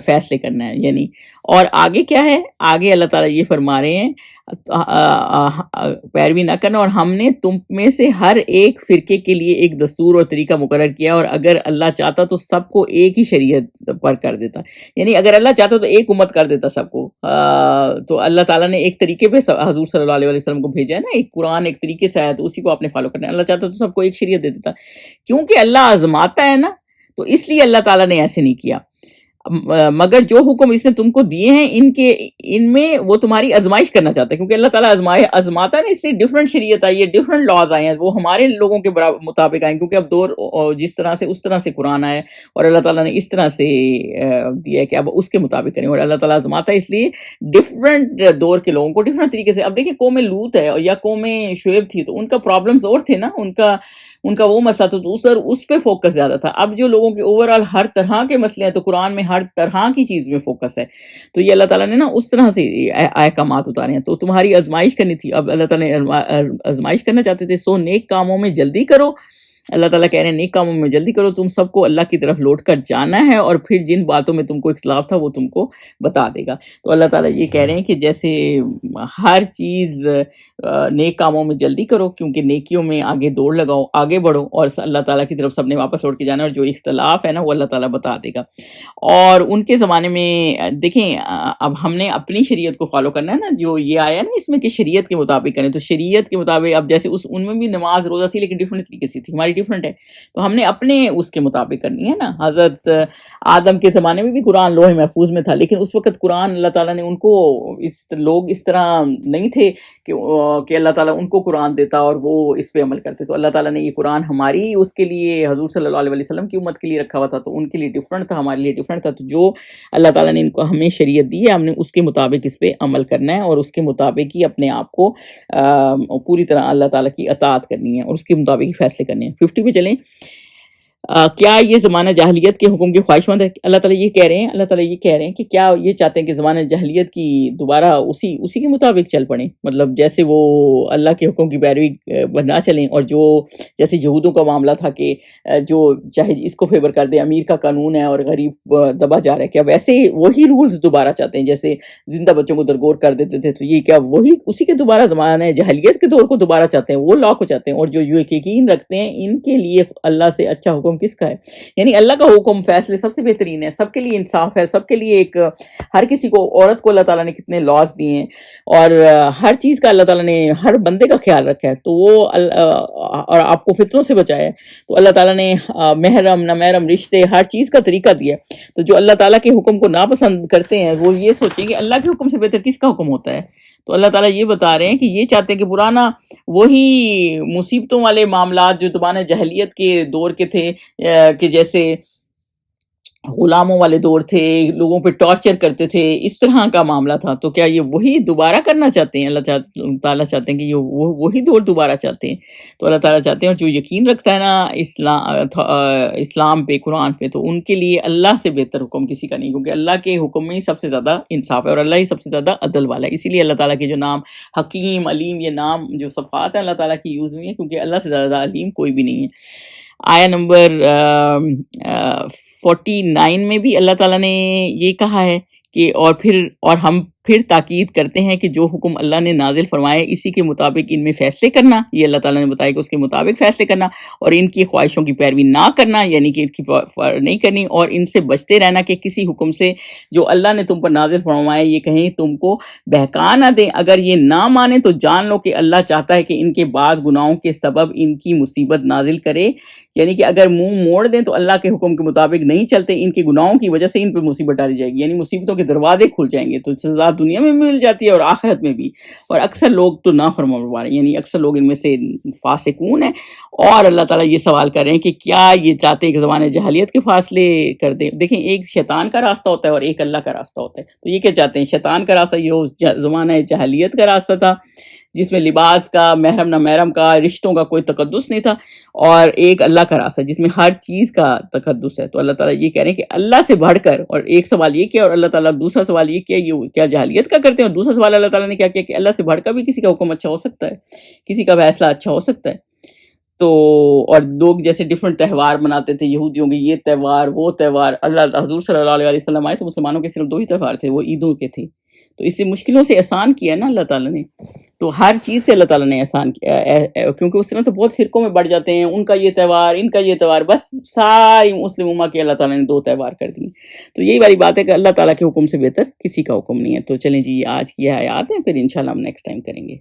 فیصلے کرنا ہے. یعنی اور آگے کیا ہے، آگے اللہ تعالیٰ یہ فرما رہے ہیں پیروی نہ کرنا، اور ہم نے تم میں سے ہر ایک فرقے کے لیے ایک دستور اور طریقہ مقرر کیا، اور اگر اللہ چاہتا تو سب کو ایک ہی شریعت پر کر دیتا. یعنی اگر اللہ چاہتا تو ایک امت کر دیتا سب کو. تو اللہ تعالیٰ نے ایک طریقے پہ حضور صلی اللہ علیہ وسلم کو بھیجا ہے نا، ایک قرآن ایک طریقے سے آیا تو اسی کو آپ نے فالو کرنا ہے. اللہ چاہتا تو سب کو ایک شریعت دے دیتا، کیونکہ اللہ آزماتا ہے نا، تو اس لیے اللہ تعالیٰ نے ایسے نہیں کیا. مگر جو حکم اس نے تم کو دیے ہیں ان میں وہ تمہاری آزمائش کرنا چاہتا ہے، کیونکہ اللہ تعالیٰ آزماتا ہے نا، اس لیے ڈفرینٹ شریعت آئی ہے، ڈفرینٹ لاز آئے ہیں، وہ ہمارے لوگوں کے مطابق آئے، کیونکہ اب دور جس طرح سے اس طرح سے قرآن آیا اور اللہ تعالیٰ نے اس طرح سے دیا ہے کہ اب اس کے مطابق کریں. اور اللہ تعالیٰ آزماتا ہے اس لیے ڈفرینٹ دور کے لوگوں کو ڈفرینٹ طریقے سے. اب دیکھیں قوم لوط ہے یا قوم شعیب تھی تو ان کا پرابلمز اور تھے نا، ان کا وہ مسئلہ تھا تو اس پہ فوکس زیادہ تھا. اب جو لوگوں کے اوورآل ہر طرح کے مسئلے ہیں تو قرآن میں ہر طرح کی چیز میں فوکس ہے. تو یہ اللہ تعالیٰ نے نا اس طرح سے احکامات اتارے ہیں. تو تمہاری آزمائش کرنی تھی، اب اللہ تعالیٰ نے آزمائش کرنا چاہتے تھے. سو نیک کاموں میں جلدی کرو. اللہ تعالیٰ کہہ رہے ہیں نیک کاموں میں جلدی کرو، تم سب کو اللہ کی طرف لوٹ کر جانا ہے، اور پھر جن باتوں میں تم کو اختلاف تھا وہ تم کو بتا دے گا. تو اللہ تعالیٰ یہ کہہ رہے ہیں کہ جیسے ہر چیز نیک کاموں میں جلدی کرو، کیونکہ نیکیوں میں آگے دوڑ لگاؤ، آگے بڑھو، اور اللہ تعالیٰ کی طرف سب نے واپس لوٹ کے جانا ہے، اور جو اختلاف ہے نا وہ اللہ تعالیٰ بتا دے گا. اور ان کے زمانے میں دیکھیں اب ہم نے اپنی شریعت کو فالو کرنا ہے نا، جو یہ آیا نا اس میں کہ شریعت کے مطابق کریں، تو شریعت کے مطابق اب جیسے ان میں بھی نماز روزہ تھی لیکن ڈفرینٹ طریقے سے تھی، ہماری ڈفرینٹ ہے، تو ہم نے اپنے اس کے مطابق کرنی ہے نا. حضرت آدم کے زمانے میں بھی قرآن لوح محفوظ میں تھا، لیکن اس وقت قرآن اللہ تعالیٰ نے ان کو لوگ اس طرح نہیں تھے کہ اللہ تعالیٰ ان کو قرآن دیتا اور وہ اس پہ عمل کرتے. تو اللہ تعالیٰ نے یہ قرآن ہماری اس کے لیے حضور صلی اللہ علیہ وسلم کی امت کے لیے رکھا ہوا تھا، تو ان کے لیے ڈفرینٹ تھا، ہمارے لیے ڈفرینٹ تھا. تو جو اللہ تعالیٰ نے ان کو ہمیں شریعت دی ہے ہم نے اس کے مطابق اس پہ عمل کرنا ہے، اور اس کے مطابق ہی اپنے آپ کو پوری طرح اللہ تعالیٰ کی اطاعت کرنی ہے، اور اس کے مطابق ہی فیصلے کرنے ہیں. 50 پہ چلیں. کیا یہ زمانہ جاہلیت کے حکم کے خواہش مند ہے؟ اللہ تعالیٰ یہ کہہ رہے ہیں، اللہ تعالیٰ یہ کہہ رہے ہیں کہ کیا یہ چاہتے ہیں کہ زمانہ جاہلیت کی دوبارہ اسی کے مطابق چل پڑیں، مطلب جیسے وہ اللہ کے حکم کی پیروی نہ چلیں، اور جو جیسے یہودوں کا معاملہ تھا کہ جو چاہے اس کو فیور کر دے، امیر کا قانون ہے اور غریب دبا جا رہا ہے، کیا ویسے وہی رولز دوبارہ چاہتے ہیں؟ جیسے زندہ بچوں کو درگور کر دیتے تھے، تو یہ کیا وہی اسی کے دوبارہ زمانہ جاہلیت کے دور کو دوبارہ چاہتے ہیں؟ وہ لا کو چاہتے ہیں، اور جو یقین رکھتے ہیں ان کے لیے اللہ سے اچھا حکم کس کا ہے؟ یعنی اللہ کا حکم فیصلے سب سے بہترین ہے، سب کے لیے انصاف ہے، سب کے لیے ایک ہر کسی کو، عورت کو اللہ تعالیٰ نے کتنے لاز دیے ہیں، اور ہر چیز کا اللہ تعالیٰ نے ہر بندے کا خیال رکھا ہے، تو وہ اور آپ کو فتنوں سے بچایا ہے، تو اللہ تعالیٰ نے محرم نہ محرم رشتے ہر چیز کا طریقہ دیا ہے۔ تو جو اللہ تعالیٰ کے حکم کو ناپسند کرتے ہیں وہ یہ سوچیں کہ اللہ کے حکم سے بہتر کس کا حکم ہوتا ہے؟ تو اللہ تعالیٰ یہ بتا رہے ہیں کہ یہ چاہتے ہیں کہ پرانا وہی مصیبتوں والے معاملات جو زمانہ جاہلیت کے دور کے تھے، کہ جیسے غلاموں والے دور تھے، لوگوں پہ ٹارچر کرتے تھے، اس طرح کا معاملہ تھا، تو کیا یہ وہی دوبارہ کرنا چاہتے ہیں؟ اللہ تعالیٰ چاہتے ہیں کہ یہ وہی دور دوبارہ چاہتے ہیں۔ تو اللہ تعالیٰ چاہتے ہیں جو یقین رکھتا ہے نا اسلام پہ، قرآن پہ، تو ان کے لیے اللہ سے بہتر حکم کسی کا نہیں، کیونکہ اللہ کے حکم میں ہی سب سے زیادہ انصاف ہے، اور اللہ ہی سب سے زیادہ عدل والا ہے۔ اسی لیے اللہ تعالیٰ کے جو نام حکیم، علیم، یہ نام جو صفات ہیں اللہ تعالیٰ کی یوز ہوئی ہیں، کیونکہ اللہ سے زیادہ علیم کوئی بھی نہیں ہے۔ آیا نمبر 49 میں بھی اللہ تعالیٰ نے یہ کہا ہے کہ اور ہم پھر تاکید کرتے ہیں کہ جو حکم اللہ نے نازل فرمائے اسی کے مطابق ان میں فیصلے کرنا، یہ اللہ تعالیٰ نے بتایا کہ اس کے مطابق فیصلے کرنا، اور ان کی خواہشوں کی پیروی نہ کرنا، یعنی کہ ان کی نہیں کرنی، اور ان سے بچتے رہنا کہ کسی حکم سے جو اللہ نے تم پر نازل فرمایا یہ کہیں تم کو بہکا نہ دیں، اگر یہ نہ مانیں تو جان لو کہ اللہ چاہتا ہے کہ ان کے بعض گناہوں کے سبب ان کی مصیبت نازل کرے، یعنی کہ اگر منہ موڑ دیں تو اللہ کے حکم کے مطابق نہیں چلتے، ان کے گناہوں کی وجہ سے ان پہ مصیبت ڈالی جائے گی، یعنی مصیبتوں کے دروازے کھل جائیں گے، تو سزا دنیا میں مل جاتی ہے اور آخرت میں بھی، اور اکثر لوگ تو نافرمان ہیں، یعنی اکثر لوگ ان میں سے فاسقون ہیں۔ اور اللہ تعالیٰ یہ سوال کر رہے ہیں کہ کیا یہ چاہتے ہیں کہ زمانے جاہلیت کے فاصلے کر دیں؟ دیکھیں، ایک شیطان کا راستہ ہوتا ہے اور ایک اللہ کا راستہ ہوتا ہے، تو یہ کیا چاہتے ہیں؟ شیطان کا راستہ یہ اس زمانہ جاہلیت کا راستہ تھا جس میں لباس کا، محرم نہ محرم کا، رشتوں کا کوئی تقدس نہیں تھا، اور ایک اللہ کا راستہ جس میں ہر چیز کا تقدس ہے۔ تو اللہ تعالیٰ یہ کہہ رہے ہیں کہ اللہ سے بڑھ کر، اور ایک سوال یہ کیا، اور اللہ تعالیٰ دوسرا سوال یہ کیا، یہ کیا جاہلیت کا کرتے ہیں، اور دوسرا سوال اللہ تعالیٰ نے کیا کیا کہ اللہ سے بڑھ کر بھی کسی کا حکم اچھا ہو سکتا ہے، کسی کا فیصلہ اچھا ہو سکتا ہے۔ تو اور لوگ جیسے ڈیفرنٹ تہوار مناتے تھے، یہودیوں کے یہ تہوار وہ تہوار، اللہ حضور صلی اللہ علیہ وسلم آئے تو مسلمانوں کے صرف 2 ہی تہوار تھے، وہ عیدوں کے تھے، تو اس سے مشکلوں سے آسان کیا نا اللہ تعالیٰ نے، تو ہر چیز سے اللہ تعالیٰ نے آسان کیا، کیونکہ اس طرح تو بہت فرقوں میں بڑھ جاتے ہیں، ان کا یہ تہوار، ان کا یہ تہوار، بس ساری مسلم امہ کے اللہ تعالیٰ نے 2 تہوار کر دیے۔ تو یہی والی بات ہے کہ اللہ تعالیٰ کے حکم سے بہتر کسی کا حکم نہیں ہے۔ تو چلیں جی، آج کی آیات ہیں، پھر انشاءاللہ ہم نیکسٹ ٹائم کریں گے۔